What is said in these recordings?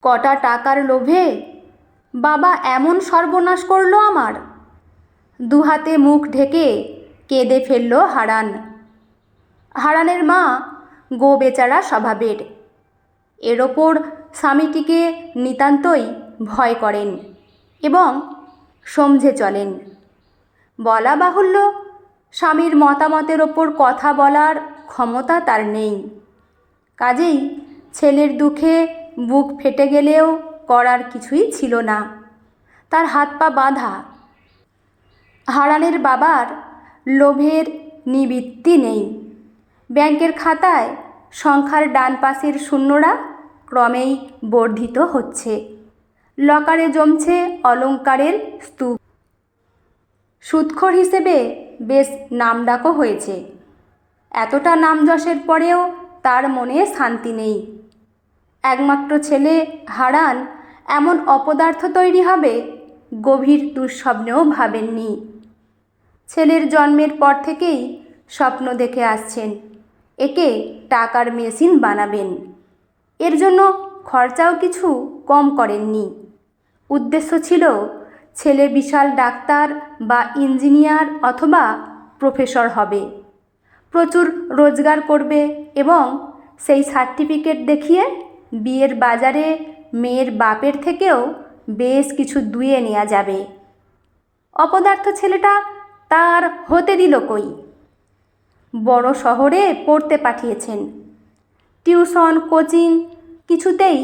কটা টাকার লোভে বাবা এমন সর্বনাশ করলো আমার। দুহাতে মুখ ঢেকে কেঁদে ফেলল হারান। হারানের মা গো বেচারা স্বভাবের। এর ওপর স্বামীটিকে নিতান্তই ভয় করেন এবং সমঝে চলেন। বলা বাহুল্য, স্বামীর মতামতের ওপর কথা বলার ক্ষমতা তার নেই। কাজেই ছেলের দুঃখে বুক ফেটে গেলেও করার কিছুই ছিল না। তার হাত পা বাঁধা। হারানের বাবার লোভের নিবৃত্তি নেই। ব্যাংকের খাতায় সংখ্যার ডান পাশের শূন্যরা ক্রমেই বর্ধিত হচ্ছে। লকারে জমছে অলংকারের স্তূপ। সুদখোর হিসেবে বেশ নামডাকও হয়েছে। এতটা নামযশের পরেও তার মনে শান্তি নেই। একমাত্র ছেলে হারান এমন অপদার্থ তৈরি হবে গভীর দুঃস্বপ্নেও ভাবেননি। ছেলের জন্মের পর থেকেই স্বপ্ন দেখে আসছেন একে টাকার মেশিন বানাবেন। এর জন্য খরচাও কিছু কম করেননি। উদ্দেশ্য ছিল ছেলে বিশাল ডাক্তার বা ইঞ্জিনিয়ার অথবা প্রফেসর হবে, প্রচুর রোজগার করবে এবং সেই সার্টিফিকেট দেখিয়ে বিয়ের বাজারে মেয়ের বাপের থেকেও বেশ কিছু দুয়ে নেওয়া যাবে। অপদার্থ ছেলেটা তার হতে দিল কই? বড় শহরে পড়তে পাঠিয়েছেন। টিউশন কোচিং কিছুতেই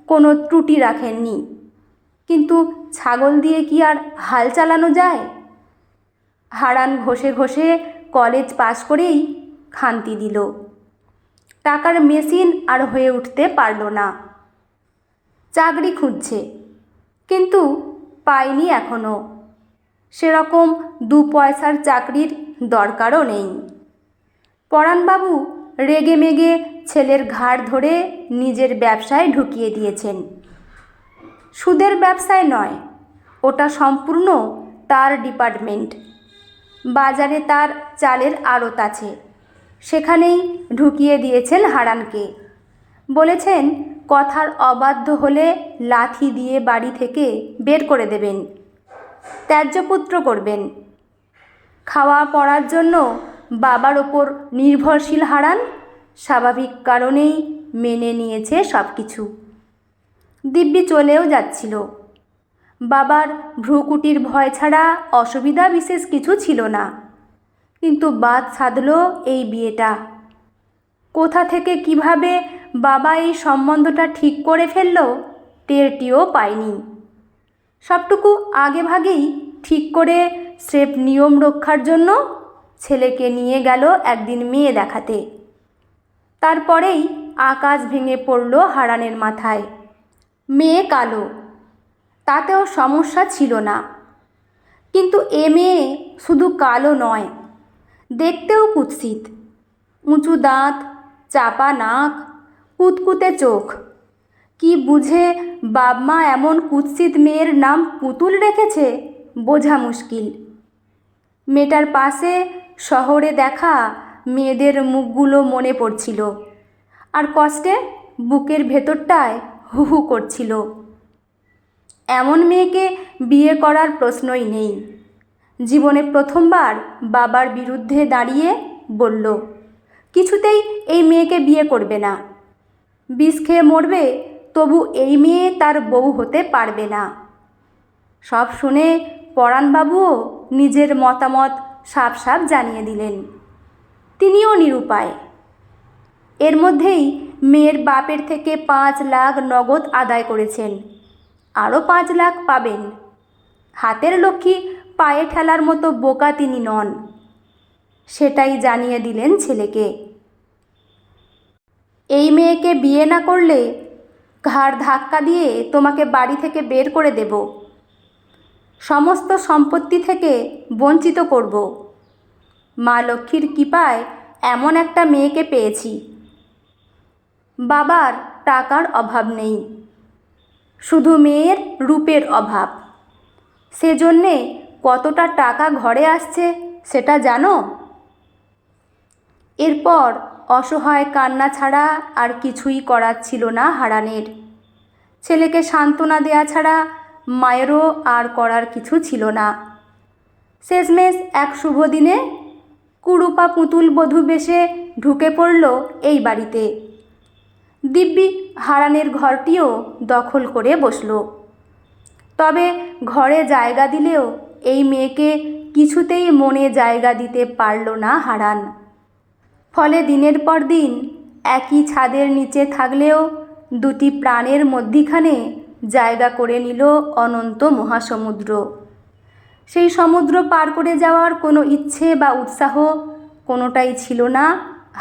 কোনো ত্রুটি রাখেননি। কিন্তু ছাগল দিয়ে কি আর হাল চালানো যায়? হারান ঘষে ঘষে কলেজ পাশ করেই খান্তি দিল। টাকার মেশিন আর হয়ে উঠতে পারল না। চাকরি খুঁজছে, কিন্তু পায়নি এখনও। সেরকম 2 পয়সার চাকরির দরকারও নেই। পরাণবাবু রেগে মেগে ছেলের ঘাড় ধরে নিজের ব্যবসায় ঢুকিয়ে দিয়েছেন। সুদের ব্যবসায় নয়, ওটা সম্পূর্ণ তার ডিপার্টমেন্ট। বাজারে তার চালের আড়ত আছে, সেখানেই ঢুকিয়ে দিয়েছেন হারানকে। বলেছেন কথার অবাধ্য হলে লাথি দিয়ে বাড়ি থেকে বের করে দেবেন, ত্যায্যপুত্র করবেন। খাওয়া পড়ার জন্য বাবার ওপর নির্ভরশীল হারান স্বাভাবিক কারণেই মেনে নিয়েছে সব কিছু। দিব্যি চলেও যাচ্ছিল। বাবার ভ্রুকুটির ভয় ছাড়া অসুবিধা বিশেষ কিছু ছিল না। কিন্তু বাদ সাধল এই বিয়েটা। কোথা থেকে কিভাবে বাবা এই সম্বন্ধটা ঠিক করে ফেলল টেরটিও পায়নি। সবটুকু আগে ভাগেই ঠিক করে স্রেফ নিয়ম রক্ষার জন্য ছেলেকে নিয়ে গেল একদিন মেয়ে দেখাতে। তারপরেই আকাশ ভেঙে পড়ল হারানের মাথায়। মেয়ে কালো, তাতেও সমস্যা ছিল না। কিন্তু এ মেয়ে শুধু কালো নয়, দেখতেও কুৎসিত। উঁচু দাঁত, চাপা নাক, কুতকুতে চোখ। কি বুঝে বাপ-মা এমন কুৎসিত মেয়ের নাম পুতুল রেখেছে বোঝা মুশকিল। মেয়েটার পাশে শহরে দেখা মেয়েদের মুখগুলো মনে পড়ছিল, আর কষ্টে বুকের ভেতরটায় হু হু করছিল। এমন মেয়েকে বিয়ে করার প্রশ্নই নেই। জীবনে প্রথমবার বাবার বিরুদ্ধে দাঁড়িয়ে বলল কিছুতেই এই মেয়েকে বিয়ে করবে না। বিষ খেয়ে মরবে, তবু এই মেয়ে তার বউ হতে পারবে না। সব শুনে পরাণবাবুও নিজের মতামত সাফ সাফ জানিয়ে দিলেন। তিনিও নিরুপায়। এর মধ্যেই মেয়ের বাপের থেকে 5 লাখ নগদ আদায় করেছেন, আরও 5 লাখ পাবেন। হাতের লক্ষ্মী পায়ে ঠেলার মতো বোকা তিনি নন, সেটাই জানিয়ে দিলেন ছেলেকে। এই মেয়েকে বিয়ে না করলে ঘাড় ধাক্কা দিয়ে তোমাকে বাড়ি থেকে বের করে দেব, সমস্ত সম্পত্তি থেকে বঞ্চিত করব। মা লক্ষ্মীর কৃপায় এমন একটা মেয়েকে পেয়েছি। বাবার টাকার অভাব নেই, শুধু মেয়ের রূপের অভাব। সেজন্যে কতটা টাকা ঘরে আসছে সেটা জানো? এরপর অসহায় কান্না ছাড়া আর কিছুই করার ছিল না হারানের। ছেলেকে সান্ত্বনা দেয়া ছাড়া মায়েরও আর করার কিছু ছিল না। শেষমেশ এক শুভ দিনে কুরুপা পুতুল বধূ বেশে ঢুকে পড়ল এই বাড়িতে। দিব্যি হারানের ঘরটিও দখল করে বসল। তবে ঘরে জায়গা দিলেও এই মেয়েকে কিছুতেই মনে জায়গা দিতে পারল না হারান। ফলে দিনের পর দিন একই ছাদের নিচে থাকলেও দুটি প্রাণের মধ্যিখানে জায়গা করে নিল অনন্ত মহাসমুদ্র। সেই সমুদ্র পার করে যাওয়ার কোনো ইচ্ছে বা উৎসাহ কোনোটাই ছিল না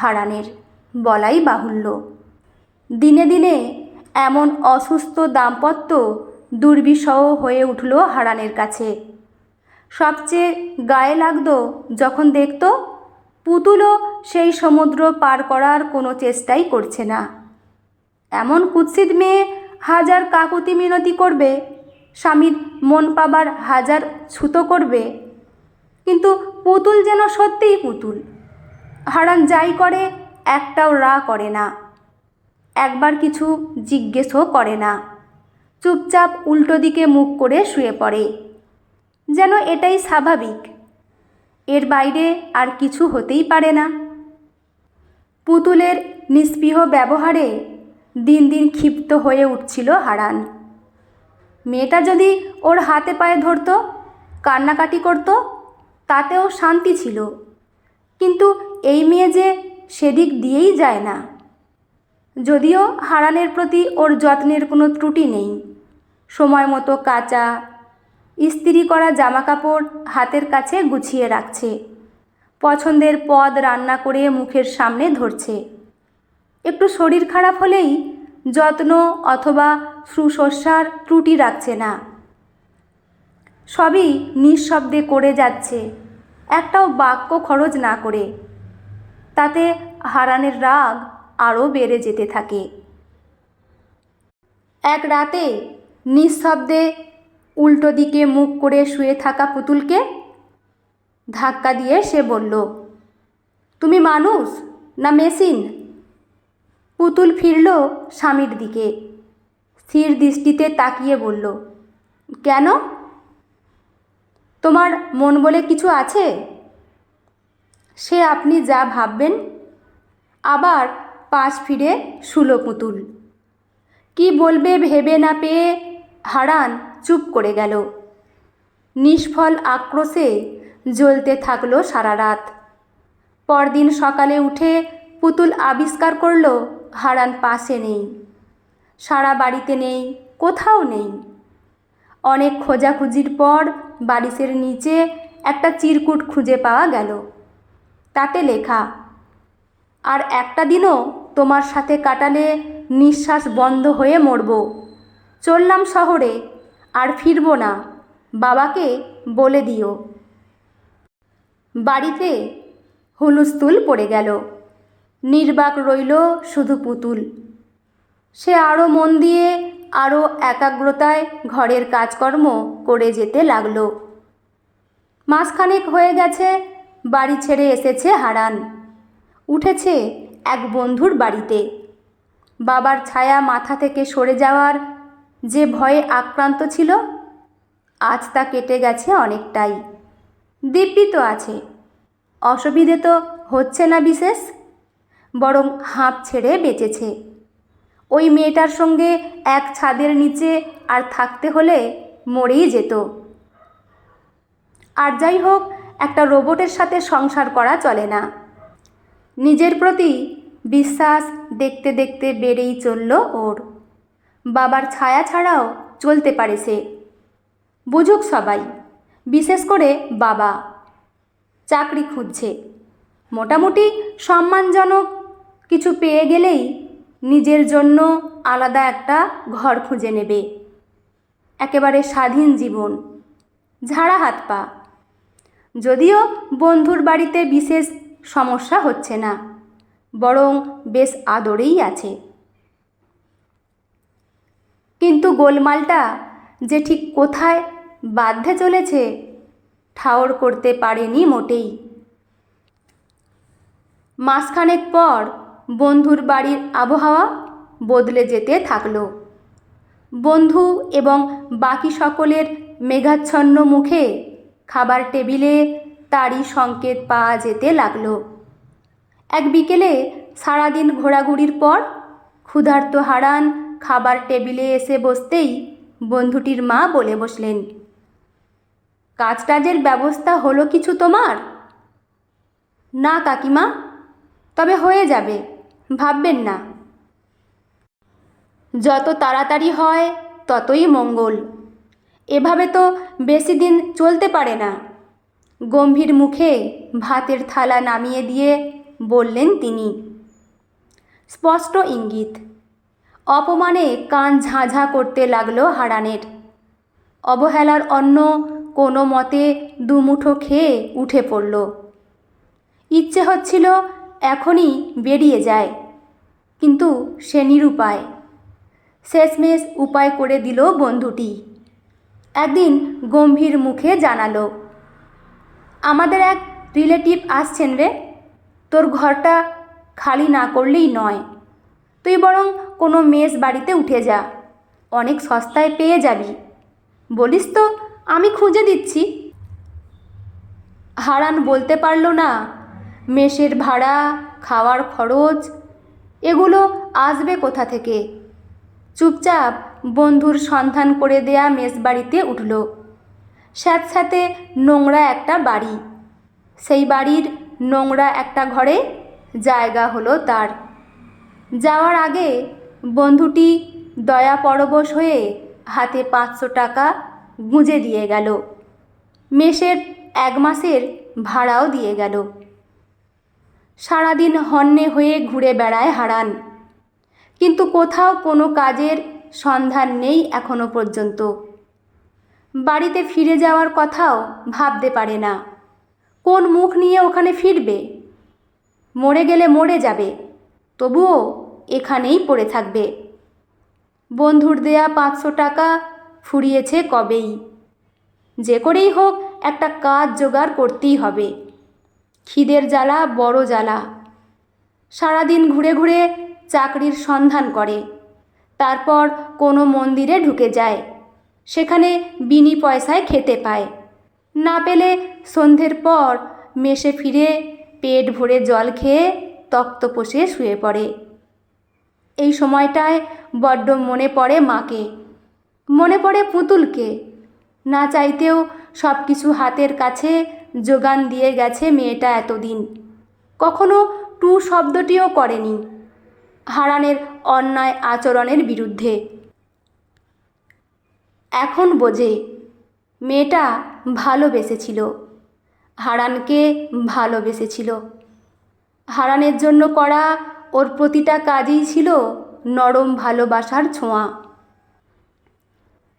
হারানের, বলাই বাহুল্য। দিনে দিনে এমন অসুস্থ দাম্পত্য দুর্বিষহ হয়ে উঠল হারানের কাছে। সবচেয়ে গায়ে লাগত যখন দেখত পুতুলও সেই সমুদ্র পার করার কোনো চেষ্টাই করছে না। এমন কুৎসিত মেয়ে হাজার কাকুতি মিনতি করবে, স্বামীর মন পাবার হাজার ছুতো করবে, কিন্তু পুতুল যেন সত্যিই পুতুল। হারান যাই করে একটাও রা করে না, একবার কিছু জিজ্ঞেসও করে না, চুপচাপ উল্টো দিকে মুখ করে শুয়ে পড়ে, যেন এটাই স্বাভাবিক, এর বাইরে আর কিছু হতেই পারে না। পুতুলের নিস্পৃহ ব্যবহারে দিন দিন ক্ষিপ্ত হয়ে উঠছিল হারান। মেয়েটা যদি ওর হাতে পায়ে ধরত, কান্নাকাটি করত, তাতেও শান্তি ছিল, কিন্তু এই মেয়ে যে সেদিক দিয়েই যায় না। যদিও হারানের প্রতি ওর যত্নের কোনো ত্রুটি নেই, সময় মতো কাচা ইস্ত্রি করা জামাকাপড় হাতের কাছে গুছিয়ে রাখছে, পছন্দের পদ রান্না করে মুখের সামনে ধরছে। একটু শরীর খারাপ হলেই যত্ন অথবা শুশ্রূষার ত্রুটি রাখছে না, সবই নিঃশব্দে করে যাচ্ছে, একটাও বাক্য খরচ না করে। তাতে হারানের রাগ আরও বেড়ে যেতে থাকে। এক রাতে নিঃশব্দে উল্টো দিকে মুখ করে শুয়ে থাকা পুতুলকে ধাক্কা দিয়ে সে বলল, তুমি মানুষ না মেশিন? পুতুল ফিরল স্বামীর দিকে, স্থির দৃষ্টিতে তাকিয়ে বলল, কেন? তোমার মন বলে কিছু আছে? সে আপনি যা ভাববেন। আবার পাশ ফিরে শুলো পুতুল। কি বলবে ভেবে না পেয়ে হারান চুপ করে গেল। নিষ্ফল আক্রোশে জ্বলতে থাকলো সারা রাত। পরদিন সকালে উঠে পুতুল আবিষ্কার করল হারান পাশে নেই, সারা বাড়িতে নেই, কোথাও নেই। অনেক খোঁজাখুঁজির পর বালিশের নিচে একটা চিরকুট খুঁজে পাওয়া গেল। তাতে লেখা, আর একটা দিনও তোমার সাথে কাটালে নিঃশ্বাস বন্ধ হয়ে মরব। চললাম শহরে, আর ফিরব না, বাবাকে বলে দিও। বাড়িতে হুলস্থুল পড়ে গেল। নির্বাক রইল শুধু পুতুল। সে আরও মন দিয়ে আরও একাগ্রতায় ঘরের কাজকর্ম করে যেতে লাগল। মাসখানেক হয়ে গেছে বাড়ি ছেড়ে এসেছে হারান। উঠেছে এক বন্ধুর বাড়িতে। বাবার ছায়া মাথা থেকে সরে যাওয়ার যে ভয়ে আক্রান্ত ছিল, আজ তা কেটে গেছে অনেকটাই। দিব্যি তো আছে, অসুবিধে তো হচ্ছে না বিশেষ, বরং হাঁপ ছেড়ে বেঁচেছে। ওই মেয়েটার সঙ্গে এক ছাদের নিচে আর থাকতে হলে মরেই যেত। আর যাই হোক, একটা রোবটের সাথে সংসার করা চলে না। নিজের প্রতি বিশ্বাস দেখতে দেখতে বেড়েই চলল ওর। বাবার ছায়া ছাড়াও চলতে পারে সে। বুঝুক সবাই, বিশেষ করে বাবা। চাকরি খুঁজছে, মোটামুটি সম্মানজনক কিছু পেয়ে গেলেই নিজের জন্য আলাদা একটা ঘর খুঁজে নেবে। একেবারে স্বাধীন জীবন, ঝাড়া হাত পা। যদিও বন্ধুর বাড়িতে বিশেষ সমস্যা হচ্ছে না, বরং বেশ আদরেই আছে। কিন্তু গোলমালটা যে ঠিক কোথায় বাঁধতে চলেছে ঠাওর করতে পারেনি মোটেই। মাসখানেক পর বন্ধুর বাড়ির আবহাওয়া বদলে যেতে থাকলো। বন্ধু এবং বাকি সকলের মেঘাচ্ছন্ন মুখে খাবার টেবিলে তারই সংকেত পাওয়া যেতে লাগলো। এক বিকেলে সারাদিন ঘোরাঘুরির পর ক্ষুধার্ত হারান খাবার টেবিলে এসে বসতেই বন্ধুটির মা বলে বসলেন, কাজটাজের ব্যবস্থা হলো কিছু তোমার? না কাকিমা, তবে হয়ে যাবে, ভাববেন না। যত তাড়াতাড়ি হয় ততই মঙ্গল। এভাবে তো বেশি দিন চলতে পারে না। গম্ভীর মুখে ভাতের থালা নামিয়ে দিয়ে বললেন তিনি। স্পষ্ট ইঙ্গিত। অপমানে কান ঝাঁঝা করতে লাগলো হারানের। অবহেলার অন্ন কোনো মতে দুমুঠো খেয়ে উঠে পড়ল। ইচ্ছে হচ্ছিল এখনই বেরিয়ে যায়, কিন্তু সে নিরুপায়। শেষমেশ উপায় করে দিল বন্ধুটি। একদিন গম্ভীর মুখে জানালো, আমাদের এক রিলেটিভ আসছেন রে, তোর ঘরটা খালি না করলেই নয়। তুই বরং কোনো মেস বাড়িতে উঠে যা, অনেক সস্তায় পেয়ে যাবি। বলিস তো আমি খুঁজে দিচ্ছি। হারান বলতে পারল না মেসের ভাড়া, খাওয়ার খরচ এগুলো আসবে কোথা থেকে। চুপচাপ বন্ধুর সন্ধান করে দেয়া মেস বাড়িতে উঠল। স্যাঁতস্যাঁতে নোংরা একটা বাড়ি। সেই বাড়ির নোংরা একটা ঘরে জায়গা হলো তার। যাওয়ার আগে বন্ধুটি দয়া পরবশ হয়ে হাতে 500 টাকা গুঁজে দিয়ে গেল। মেসের 1 মাসের ভাড়াও দিয়ে গেল। সারাদিন হন্যে হয়ে ঘুরে বেড়ায় হারান, কিন্তু কোথাও কোনো কাজের সন্ধান নেই এখনো পর্যন্ত। বাড়িতে ফিরে যাওয়ার কথাও ভাবতে পারে না। কোন মুখ নিয়ে ওখানে ফিরবে? মরে গেলে মরে যাবে, তবুও এখানেই পড়ে থাকবে। বন্ধুর দেয়া 500 টাকা ফুরিয়েছে কবেই। যে করেই হোক একটা কাজ জোগাড় করতেই হবে। খিদের জ্বালা বড় জ্বালা। সারাদিন ঘুরে ঘুরে চাকরির সন্ধান করে, তারপর কোনো মন্দিরে ঢুকে যায়, সেখানে বিনি পয়সায় খেতে পায়। না পেলে সন্ধ্যের পর মেসে ফিরে পেট ভরে জল খেয়ে তক্তপোষে শুয়ে পড়ে। এই সময়টায় বড্ড মনে পড়ে মাকে, মনে পড়ে পুতুলকে। না চাইতেও সব কিছু হাতের কাছে যোগান দিয়ে গেছে মেয়েটা এতদিন। কখনো টু শব্দটিও করেনি হারানের অন্যায় আচরণের বিরুদ্ধে। এখন বোঝে মেয়েটা ভালোবেসেছিল, হারানকে ভালোবেসেছিল। হারানের জন্য করা ওর প্রতিটা কাজই ছিল নরম ভালোবাসার ছোঁয়া।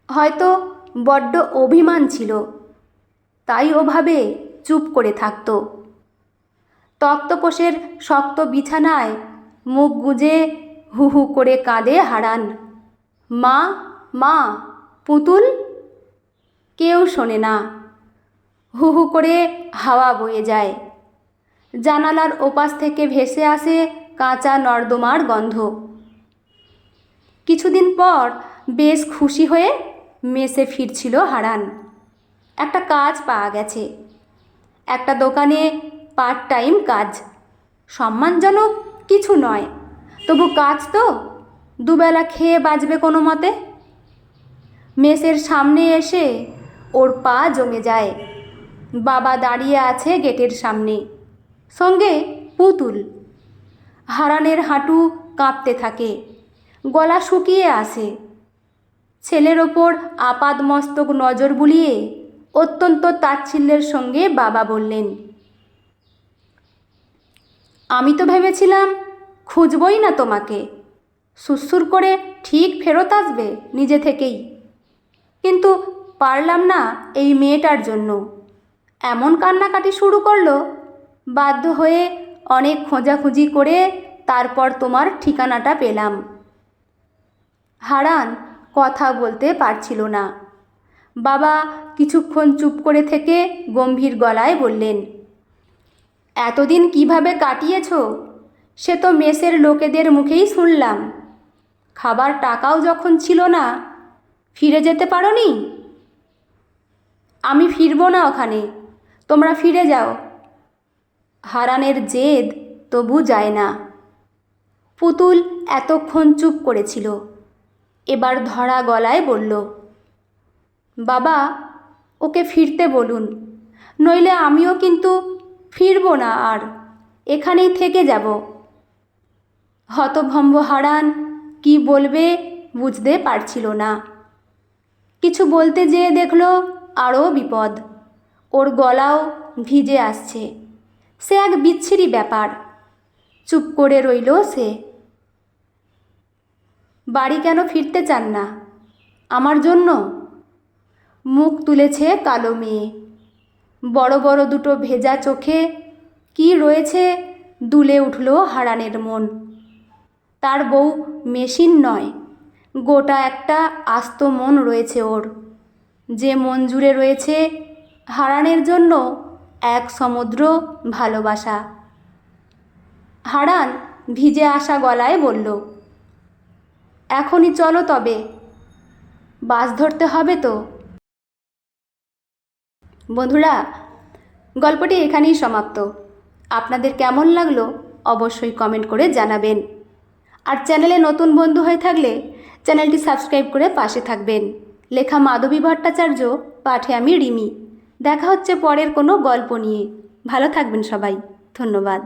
হয়তো বড্ড অভিমান ছিল, তাই ওভাবে চুপ করে থাকত। তক্তপোষের শক্ত বিছানায় মুখ গুজে হু হু করে কাঁদে হারান। মা, মা, পুতুল। কেউ শোনে না। হু হু করে হাওয়া বয়ে যায়। জানালার ওপাশ থেকে ভেসে আসে কাঁচা নর্দমার গন্ধ। কিছুদিন পর বেশ খুশি হয়ে মেসে ফিরছিল হারান। একটা কাজ পাওয়া গেছে, একটা দোকানে পার্ট টাইম কাজ। সম্মানজনক কিছু নয়, তবু কাজ তো, দুবেলা খেয়ে বাঁচবে কোনো মতে। মেসের সামনে এসে ওর পা জমে যায়। বাবা দাঁড়িয়ে আছে গেটের সামনে, সঙ্গে পুতুল। হারানের হাঁটু কাঁপতে থাকে, গলা শুকিয়ে আসে। ছেলের ওপর আপাদমস্তক নজর বুলিয়ে অত্যন্ত তাচ্ছিল্যের সঙ্গে বাবা বললেন, আমি তো ভেবেছিলাম খুঁজবই না তোমাকে, সুরসুর করে ঠিক ফেরত আসবে নিজে থেকেই। কিন্তু পারলাম না এই মেয়েটার জন্য। এমন কান্নাকাটি শুরু করলো, বাধ্য হয়ে অনেক খোঁজাখুঁজি করে তারপর তোমার ঠিকানাটা পেলাম। হারান কথা বলতে পারছিল না। বাবা কিছুক্ষণ চুপ করে থেকে গম্ভীর গলায় বললেন, এতদিন কিভাবে কাটিয়েছ সে তো মেসের লোকেদের মুখেই শুনলাম। খাবার টাকাও যখন ছিল না, ফিরে যেতে পারোনি? আমি ফিরবো না ওখানে, তোমরা ফিরে যাও। হারানের জেদ তবু যায় না। পুতুল এতক্ষণ চুপ করেছিল, এবার ধরা গলায় বলল, বাবা, ওকে ফিরতে বলুন, নইলে আমিও কিন্তু ফিরবো না, আর এখানেই থেকে যাব। হতভম্ব হারান কি বলবে বুঝতে পারছিল না। কিছু বলতে যেয়ে দেখল আরও বিপদ, ওর গলাও ভিজে আসছে। সে এক বিচ্ছিরি ব্যাপার। চুপ করে রইল সে। বাড়ি কেন ফিরতে চান না আমার জন্য? মুখ তুলেছে কালো মেয়ে, বড় বড় দুটো ভেজা চোখে কি রয়েছে দুলে উঠল হারানের মন। তার বউ মেশিন নয়, গোটা একটা আস্ত মন রয়েছে ওর, যে মন জুড়ে রয়েছে হারানের জন্য এক সমুদ্র ভালোবাসা। হারান ভিজে আসা গলায় বলল, এখনই চলো তবে, বাস ধরতে হবে তো। বন্ধুরা, গল্পটি এখানেই সমাপ্ত। আপনাদের কেমন লাগলো অবশ্যই কমেন্ট করে জানাবেন। আর চ্যানেলে নতুন বন্ধু হয়ে থাকলে চ্যানেলটি সাবস্ক্রাইব করে পাশে থাকবেন। লেখা মাধবী ভট্টাচার্য, পাঠে আমি রিমি। দেখা হচ্ছে পরের কোনো গল্প নিয়ে। ভালো থাকবেন সবাই। ধন্যবাদ।